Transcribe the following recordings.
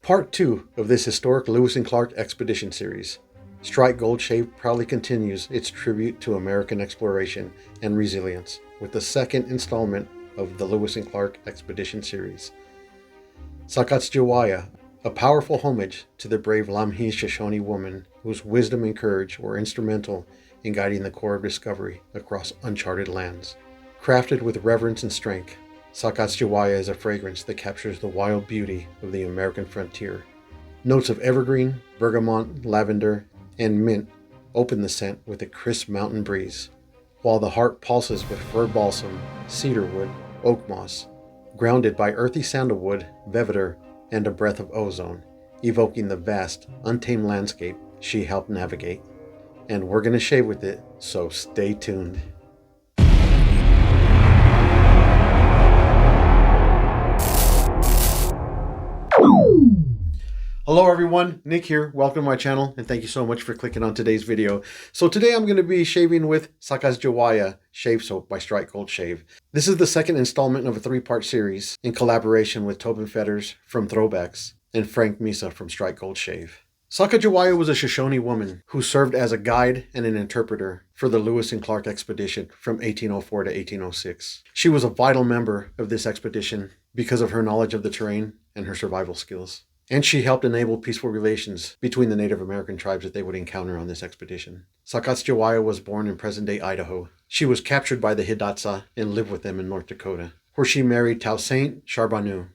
Part 2 of this historic Lewis and Clark expedition series. Strike Gold Shave proudly continues its tribute to American exploration and resilience with the second installment of the Lewis and Clark expedition series. Sacajawea, a powerful homage to the brave Lamhi Shoshone woman whose wisdom and courage were instrumental in guiding the Corps of Discovery across uncharted lands. Crafted with reverence and strength, Sacajawea is a fragrance that captures the wild beauty of the American frontier. Notes of evergreen, bergamot, lavender, and mint open the scent with a crisp mountain breeze, while the heart pulses with fir balsam, cedarwood, oak moss, grounded by earthy sandalwood, vevetar, and a breath of ozone, evoking the vast, untamed landscape she helped navigate. And we're going to shave with it, so stay tuned. Hello everyone, Nick here. Welcome to my channel and thank you so much for clicking on today's video. So today I'm going to be shaving with Sacajawea Shave Soap by Strike Gold Shave. This is the second installment of a three-part series in collaboration with Tobin Fetters from Throwbacks and Frank Misa from Strike Gold Shave. Sacajawea was a Shoshone woman who served as a guide and an interpreter for the Lewis and Clark expedition from 1804 to 1806. She was a vital member of this expedition because of her knowledge of the terrain and her survival skills. And she helped enable peaceful relations between the Native American tribes that they would encounter on this expedition. Sacajawea was born in present-day Idaho. She was captured by the Hidatsa and lived with them in North Dakota, where she married Toussaint Charbonneau.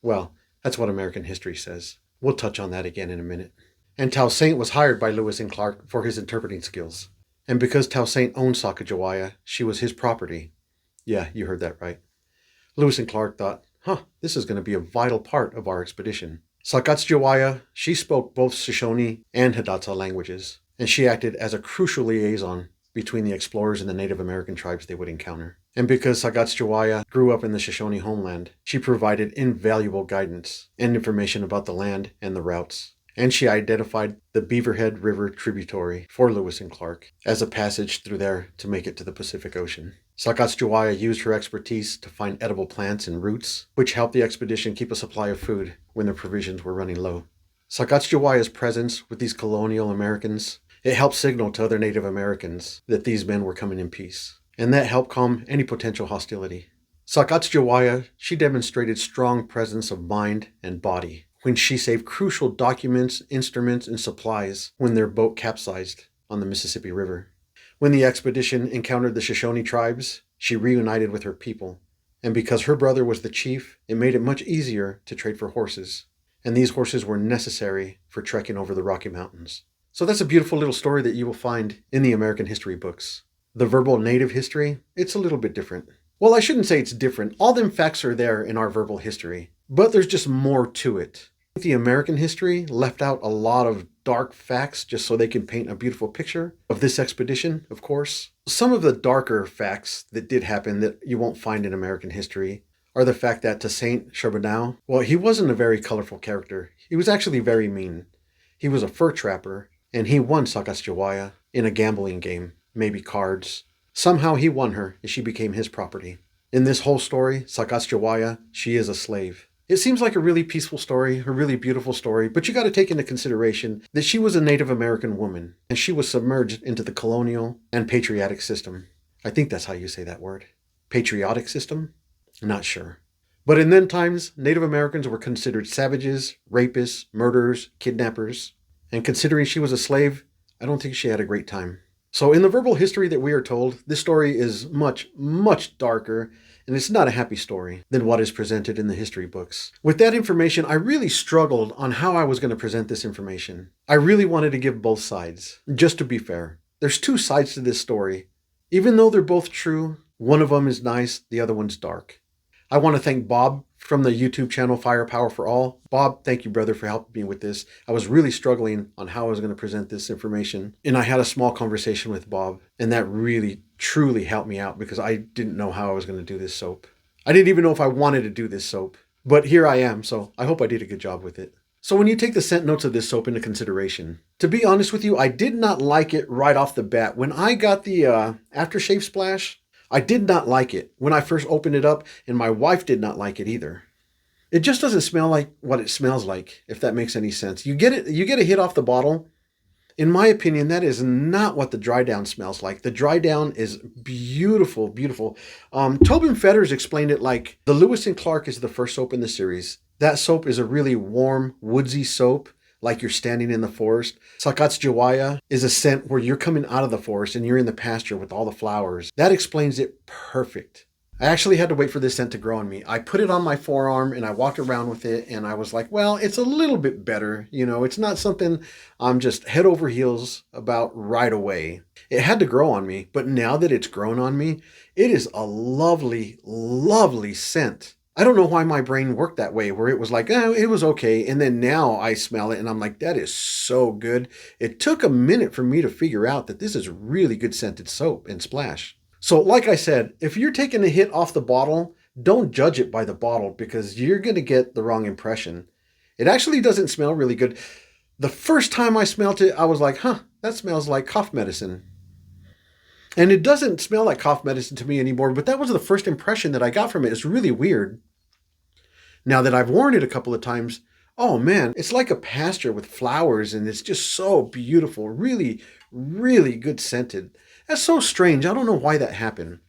Well, that's what American history says. We'll touch on that again in a minute. And Toussaint was hired by Lewis and Clark for his interpreting skills. And because Toussaint owned Sacajawea, she was his property. Yeah, you heard that right. Lewis and Clark thought, this is going to be a vital part of our expedition. Sacajawea, she spoke both Shoshone and Hidatsa languages, and she acted as a crucial liaison between the explorers and the Native American tribes they would encounter. And because Sacajawea grew up in the Shoshone homeland, she provided invaluable guidance and information about the land and the routes. And she identified the Beaverhead River tributary for Lewis and Clark as a passage through there to make it to the Pacific Ocean. Sacajawea used her expertise to find edible plants and roots, which helped the expedition keep a supply of food when their provisions were running low. Sacajawea presence with these colonial Americans, it helped signal to other Native Americans that these men were coming in peace, and that helped calm any potential hostility. Sacajawea, she demonstrated strong presence of mind and body when she saved crucial documents, instruments, and supplies when their boat capsized on the Mississippi River. When the expedition encountered the Shoshone tribes, she reunited with her people, and because her brother was the chief, it made it much easier to trade for horses, and these horses were necessary for trekking over the Rocky Mountains. So that's a beautiful little story that you will find in the American history books. The verbal native history, it's a little bit different. Well, I shouldn't say it's different. All them facts are there in our verbal history, but there's just more to it. The American history left out a lot of dark facts just so they can paint a beautiful picture of this expedition, of course. Some of the darker facts that did happen that you won't find in American history are the fact that Toussaint Charbonneau, well, he wasn't a very colorful character. He was actually very mean. He was a fur trapper, and he won Sacajawea in a gambling game, maybe cards. Somehow he won her, and she became his property. In this whole story, Sacajawea, she is a slave. It seems like a really peaceful story, a really beautiful story, but you got to take into consideration that she was a Native American woman, and she was submerged into the colonial and patriotic system. I think that's how you say that word. Patriotic system? Not sure. But in then times, Native Americans were considered savages, rapists, murderers, kidnappers, and considering she was a slave, I don't think she had a great time. So in the verbal history that we are told, this story is much, much darker, and it's not a happy story than what is presented in the history books. With that information, I really struggled on how I was going to present this information. I really wanted to give both sides. Just to be fair, there's two sides to this story. Even though they're both true, one of them is nice, the other one's dark. I want to thank Bob from the YouTube channel Firepower for All. Bob, thank you, brother, for helping me with this. I was really struggling on how I was going to present this information, and I had a small conversation with Bob, and that really, truly helped me out because I didn't know how I was going to do this soap. I didn't even know if I wanted to do this soap, but here I am, so I hope I did a good job with it. So when you take the scent notes of this soap into consideration, to be honest with you, I did not like it right off the bat. When I got the aftershave splash, I did not like it when I first opened it up, and my wife did not like it either. It just doesn't smell like what it smells like, if that makes any sense. You get a hit off the bottle. In my opinion, that is not what the dry down smells like. The dry down is beautiful, beautiful. Tobin Fetters explained it like the Lewis and Clark is the first soap in the series. That soap is a really warm, woodsy soap, like you're standing in the forest. Sacajawea is a scent where you're coming out of the forest and you're in the pasture with all the flowers. That explains it perfect. I actually had to wait for this scent to grow on me. I put it on my forearm and I walked around with it and I was like, well, it's a little bit better. You know, it's not something I'm just head over heels about right away. It had to grow on me, but now that it's grown on me, it is a lovely, lovely scent. I don't know why my brain worked that way, where it was like, oh, it was okay. And then now I smell it and I'm like, that is so good. It took a minute for me to figure out that this is really good scented soap and splash. So like I said, if you're taking a hit off the bottle, don't judge it by the bottle because you're going to get the wrong impression. It actually doesn't smell really good. The first time I smelled it, I was like, huh, that smells like cough medicine. And it doesn't smell like cough medicine to me anymore, but that was the first impression that I got from it. It's really weird. Now that I've worn it a couple of times, oh man, it's like a pasture with flowers and it's just so beautiful. Really, really good scented. That's so strange. I don't know why that happened,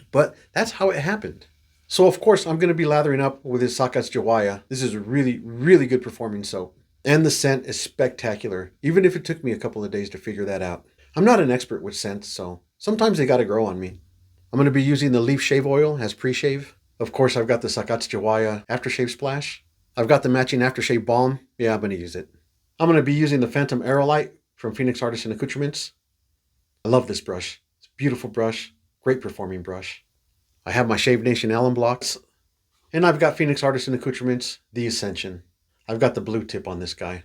but that's how it happened. So of course I'm going to be lathering up with this Sacajawea. This is a really, really good performing soap. And the scent is spectacular, even if it took me a couple of days to figure that out. I'm not an expert with scents, so sometimes they got to grow on me. I'm going to be using the leaf shave oil as pre-shave. Of course, I've got the Sacajawea aftershave splash. I've got the matching aftershave balm. Yeah, I'm going to use it. I'm going to be using the Phantom Aerolite from Phoenix Artisan Accoutrements. I love this brush. It's a beautiful brush, great performing brush. I have my Shave Nation alum blocks, and I've got Phoenix Artisan Accoutrements, the Ascension. I've got the blue tip on this guy.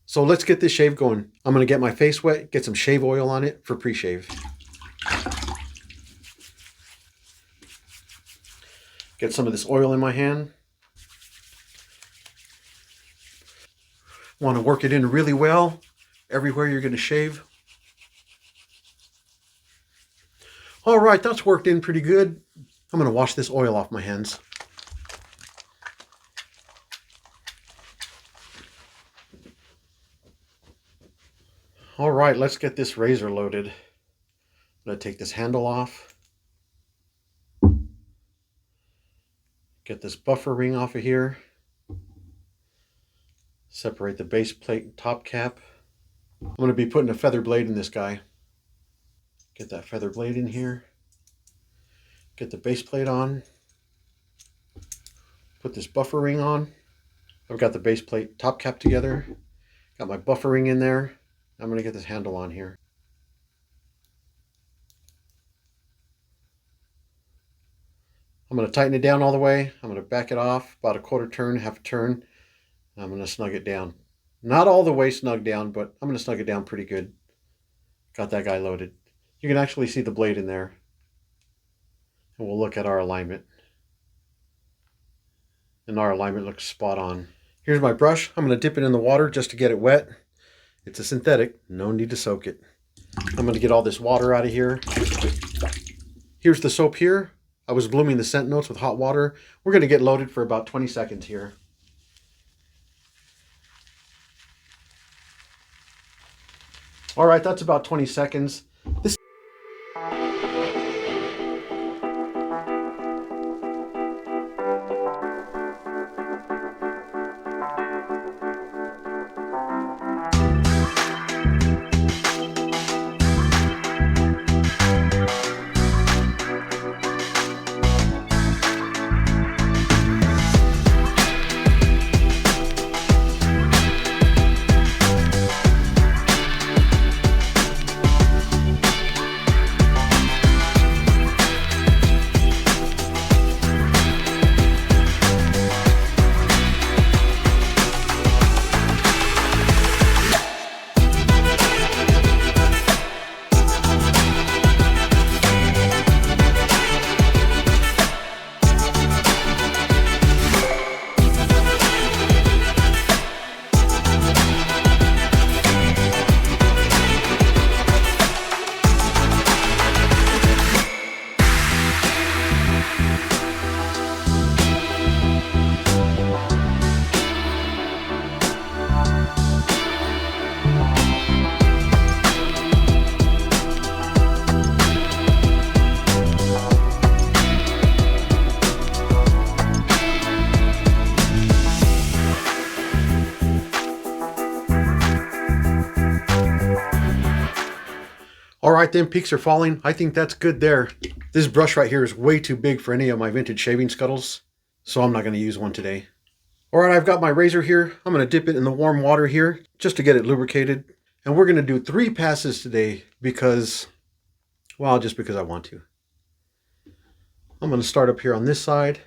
So let's get this shave going. I'm going to get my face wet, get some shave oil on it for pre-shave. Get some of this oil in my hand. Want to work it in really well everywhere you're going to shave. All right, that's worked in pretty good. I'm going to wash this oil off my hands. All right, let's get this razor loaded. I'm going to take this handle off. Get this buffer ring off of here. Separate the base plate and top cap. I'm going to be putting a feather blade in this guy. Get that feather blade in here. Get the base plate on. Put this buffer ring on. I've got the base plate top cap together. Got my buffer ring in there. I'm going to get this handle on here. I'm going to tighten it down all the way. I'm going to back it off about a quarter turn, half a turn. I'm going to snug it down. Not all the way snug down, but I'm going to snug it down pretty good. Got that guy loaded. You can actually see the blade in there. And we'll look at our alignment. And our alignment looks spot on. Here's my brush. I'm going to dip it in the water just to get it wet. It's a synthetic, no need to soak it. I'm going to get all this water out of here. Here's the soap here. I was blooming the scent notes with hot water. We're going to get loaded for about 20 seconds here. All right, that's about 20 seconds. This All right, then, peaks are falling. I think that's good there. This brush right here is way too big for any of my vintage shaving scuttles, so I'm not going to use one today. All right, I've got my razor here. I'm going to dip it in the warm water here just to get it lubricated. And we're going to do 3 passes today because, well, just because I want to. I'm going to start up here on this side.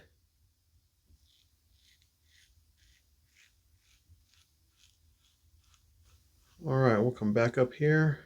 All right, we'll come back up here.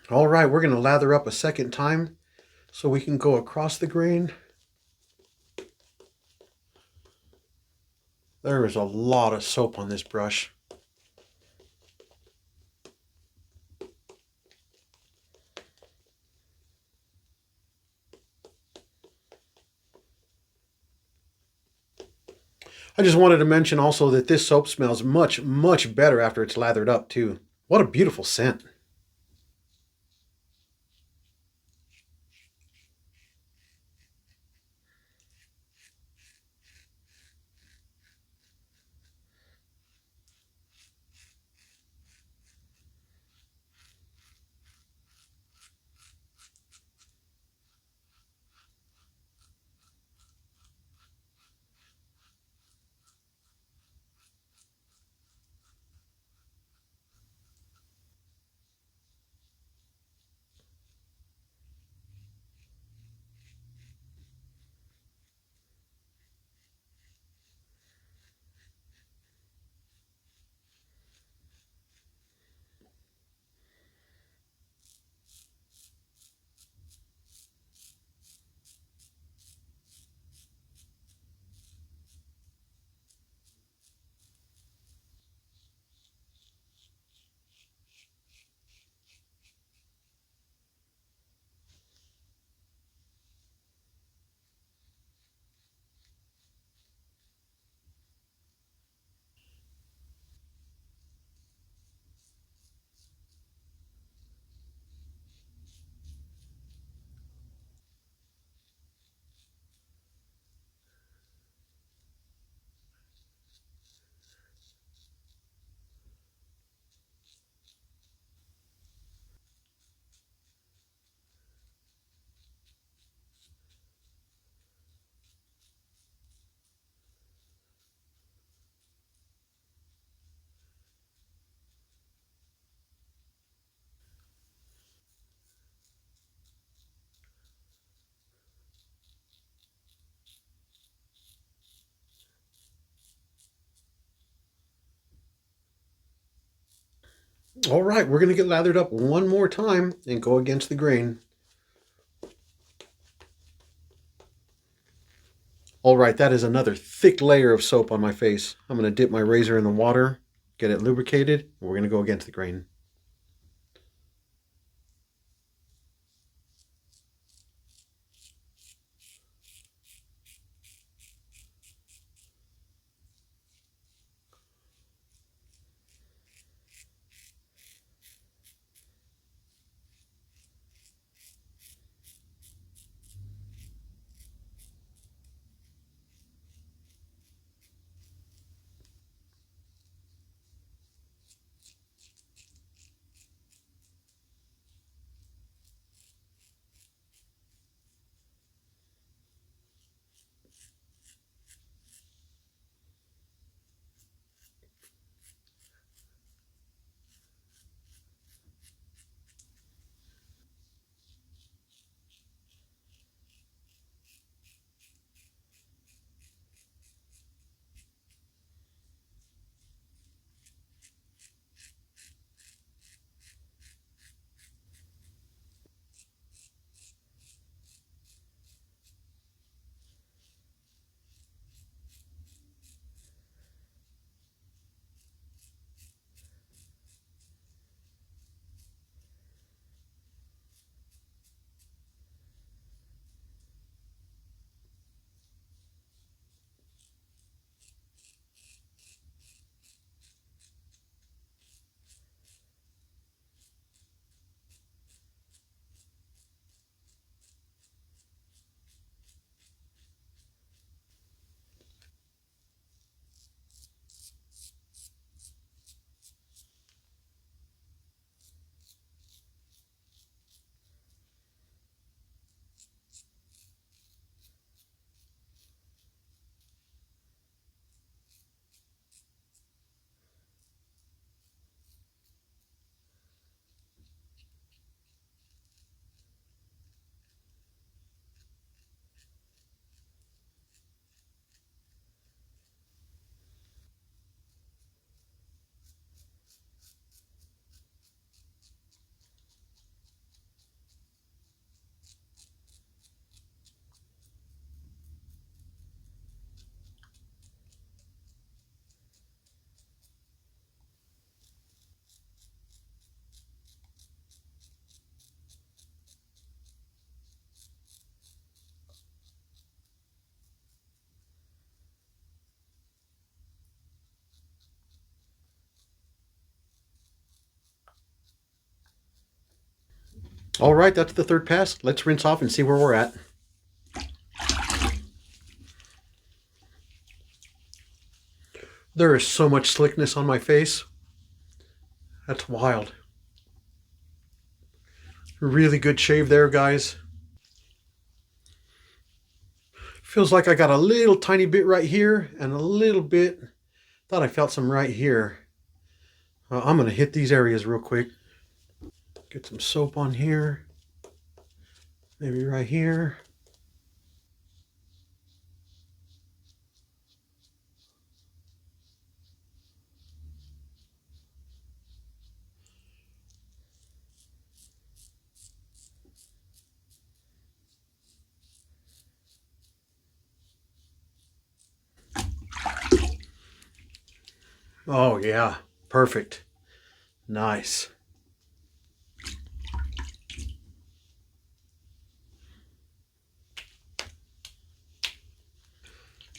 All right, we're going to lather up a second time so we can go across the grain. There is a lot of soap on this brush. I just wanted to mention also that this soap smells much, much better after it's lathered up too. What a beautiful scent. All right, we're going to get lathered up one more time and go against the grain. All right, that is another thick layer of soap on my face. I'm going to dip my razor in the water, get it lubricated, and we're going to go against the grain. All right, that's the third pass. Let's rinse off and see where we're at. There is so much slickness on my face. That's wild. Really good shave there, guys. Feels like I got a little tiny bit right here and a little bit. Thought I felt some right here. I'm going to hit these areas real quick. Get some soap on here. Maybe right here. Oh yeah, perfect. Nice.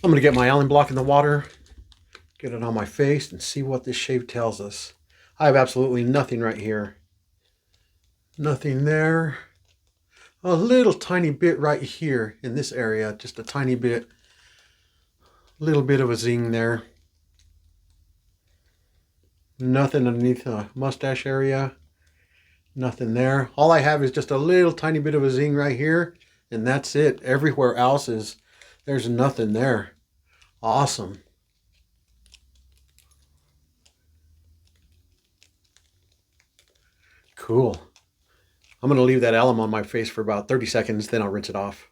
I'm going to get my Allen block in the water, get it on my face, and see what this shave tells us. I have absolutely nothing right here. Nothing there. A little tiny bit right here in this area, just a tiny bit. Little bit of a zing there. Nothing underneath the mustache area. Nothing there. All I have is just a little tiny bit of a zing right here, and that's it. Everywhere else there's nothing there. Awesome. Cool. I'm going to leave that alum on my face for about 30 seconds, then I'll rinse it off.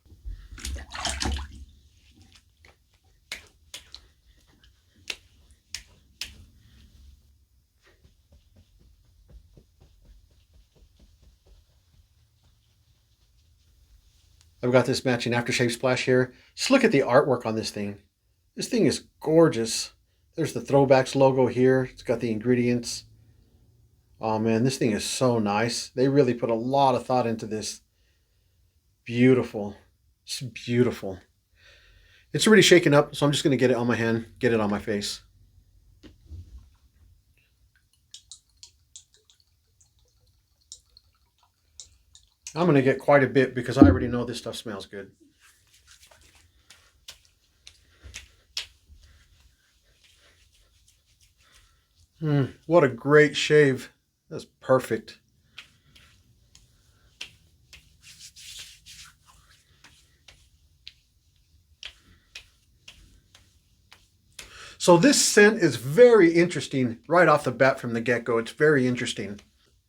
I've got this matching aftershave splash here. Just look at the artwork on this thing. This thing is gorgeous. There's the Throwbacks logo here. It's got the ingredients. Oh man, this thing is so nice. They really put a lot of thought into this. Beautiful. It's beautiful. It's already shaken up, so I'm just going to get it on my hand, get it on my face. I'm going to get quite a bit because I already know this stuff smells good. What a great shave. That's perfect. So this scent is very interesting right off the bat from the get-go. It's very interesting.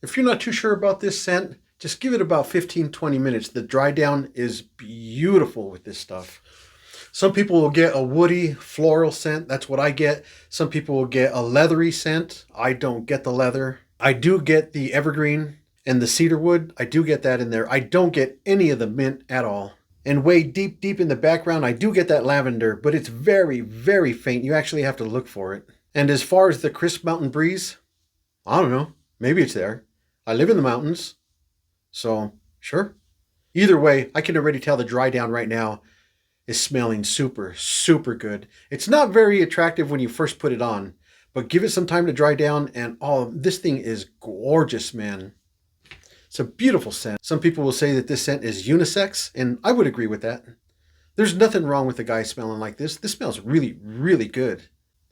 If you're not too sure about this scent, just give it about 15-20 minutes. The dry down is beautiful with this stuff. Some people will get a woody floral scent. That's what I get. Some people will get a leathery scent. I don't get the leather. I do get the evergreen and the cedarwood. I do get that in there. I don't get any of the mint at all. And way deep in the background, I do get that lavender, but it's very, very faint. You actually have to look for it. And as far as the crisp mountain breeze, I don't know. Maybe it's there. I live in the mountains, so sure. Either way, I can already tell the dry down right now is smelling super, super good. It's not very attractive when you first put it on, but give it some time to dry down and oh, this thing is gorgeous, man. It's a beautiful scent. Some people will say that this scent is unisex, and I would agree with that. There's nothing wrong with a guy smelling like this. This smells really, really good.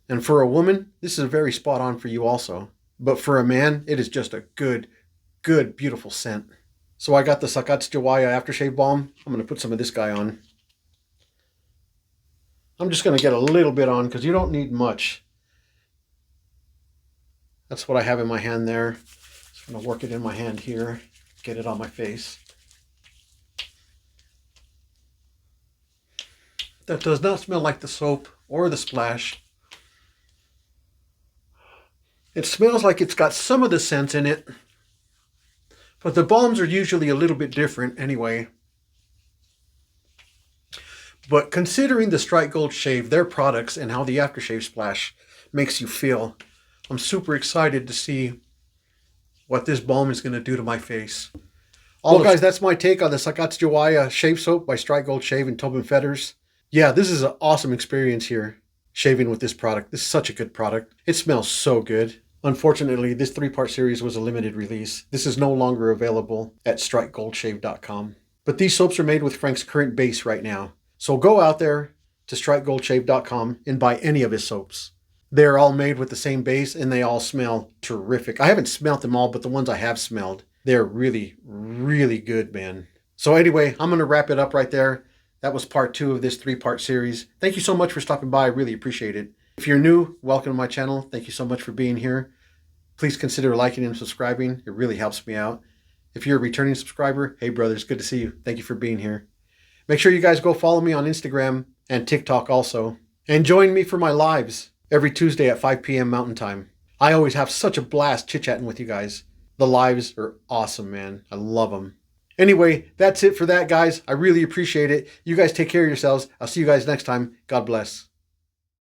And for a woman, this is very spot on for you also. But for a man, it is just a good, beautiful scent. So I got the Sacajawea aftershave balm. I'm going to put some of this guy on. I'm just going to get a little bit on because you don't need much. That's what I have in my hand there. Just going to work it in my hand here. Get it on my face. That does not smell like the soap or the splash. It smells like it's got some of the scents in it, but the balms are usually a little bit different anyway. But considering the Strike Gold Shave, their products, and how the aftershave splash makes you feel, I'm super excited to see what this balm is going to do to my face. Well, guys, that's my take on the Sacajawea Shave Soap by Strike Gold Shave and Tobin Feathers. Yeah, this is an awesome experience here, shaving with this product. This is such a good product. It smells so good. Unfortunately, this 3-part series was a limited release. This is no longer available at strikegoldshave.com. But these soaps are made with Frank's current base right now. So go out there to strikegoldshave.com and buy any of his soaps. They're all made with the same base and they all smell terrific. I haven't smelled them all, but the ones I have smelled, they're really, really good, man. So anyway, I'm going to wrap it up right there. That was part 2 of this 3-part series. Thank you so much for stopping by. I really appreciate it. If you're new, welcome to my channel. Thank you so much for being here. Please consider liking and subscribing. It really helps me out. If you're a returning subscriber, hey brothers, good to see you. Thank you for being here. Make sure you guys go follow me on Instagram and TikTok also. And join me for my lives every Tuesday at 5 p.m. Mountain Time. I always have such a blast chit-chatting with you guys. The lives are awesome, man. I love them. Anyway, that's it for that, guys. I really appreciate it. You guys take care of yourselves. I'll see you guys next time. God bless.